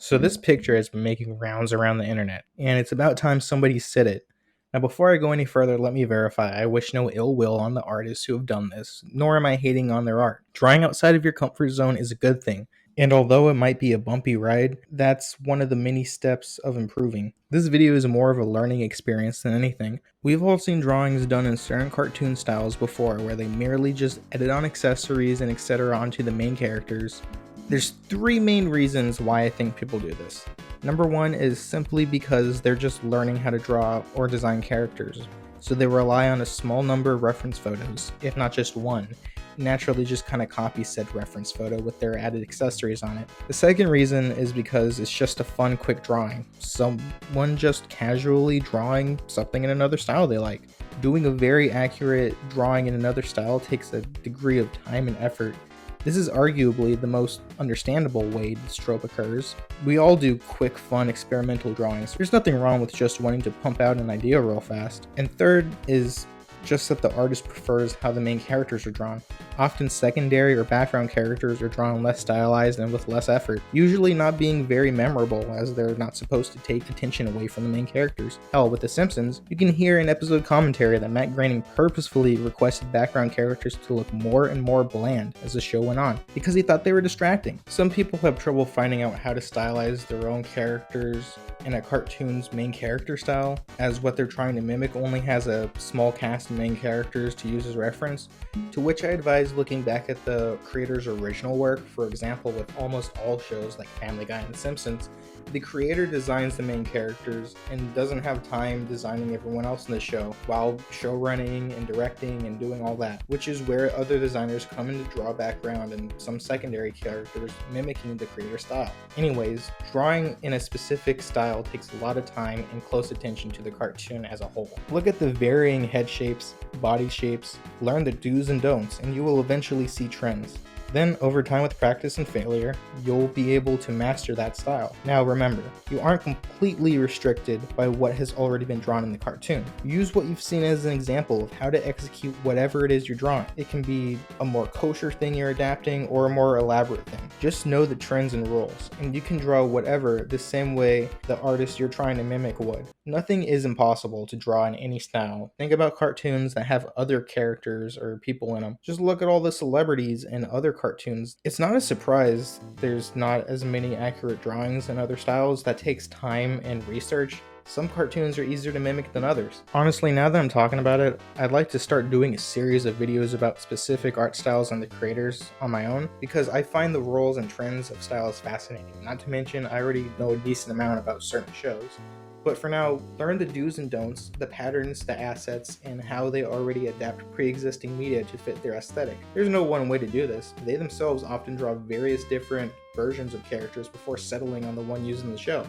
So this picture has been making rounds around the internet, and it's about time somebody said it. Now before I go any further, let me verify, I wish no ill will on the artists who have done this, nor am I hating on their art. Drawing outside of your comfort zone is a good thing, and although it might be a bumpy ride, that's one of the many steps of improving. This video is more of a learning experience than anything. We've all seen drawings done in certain cartoon styles before where they merely just edit on accessories and etc. onto the main characters. There's three main reasons why I think people do this. Number one is simply because they're just learning how to draw or design characters, so they rely on a small number of reference photos, if not just one, naturally just kind of copy said reference photo with their added accessories on it. The second reason is because it's just a fun quick drawing, someone just casually drawing something in another style they like. Doing a very accurate drawing in another style takes a degree of time and effort. This is arguably the most understandable way this trope occurs. We all do quick, fun, experimental drawings. There's nothing wrong with just wanting to pump out an idea real fast. And third is just that the artist prefers how the main characters are drawn. Often secondary or background characters are drawn less stylized and with less effort, usually not being very memorable as they're not supposed to take attention away from the main characters. Hell, with The Simpsons, you can hear in episode commentary that Matt Groening purposefully requested background characters to look more and more bland as the show went on, because he thought they were distracting. Some people have trouble finding out how to stylize their own characters in a cartoon's main character style, as what they're trying to mimic only has a small cast of main characters to use as reference, to which I advise looking back at the creator's original work. For example, with almost all shows like Family Guy and The Simpsons, the creator designs the main characters and doesn't have time designing everyone else in the show while show running and directing and doing all that, which is where other designers come in to draw background and some secondary characters mimicking the creator's style. Anyways, drawing in a specific style takes a lot of time and close attention to the cartoon as a whole. Look at the varying head shapes, body shapes, learn the do's and don'ts, and you will eventually see trends. Then, over time with practice and failure, you'll be able to master that style. Now remember, you aren't completely restricted by what has already been drawn in the cartoon. Use what you've seen as an example of how to execute whatever it is you're drawing. It can be a more kosher thing you're adapting or a more elaborate thing. Just know the trends and rules, and you can draw whatever the same way the artist you're trying to mimic would. Nothing is impossible to draw in any style. Think about cartoons that have other characters or people in them. Just look at all the celebrities and other cartoons. It's not a surprise there's not as many accurate drawings in other styles. That takes time and research. Some cartoons are easier to mimic than others. Honestly, now that I'm talking about it, I'd like to start doing a series of videos about specific art styles and the creators on my own, because I find the roles and trends of styles fascinating. Not to mention, I already know a decent amount about certain shows. But for now, learn the do's and don'ts, the patterns, the assets, and how they already adapt pre-existing media to fit their aesthetic. There's no one way to do this. They themselves often draw various different versions of characters before settling on the one used in the show.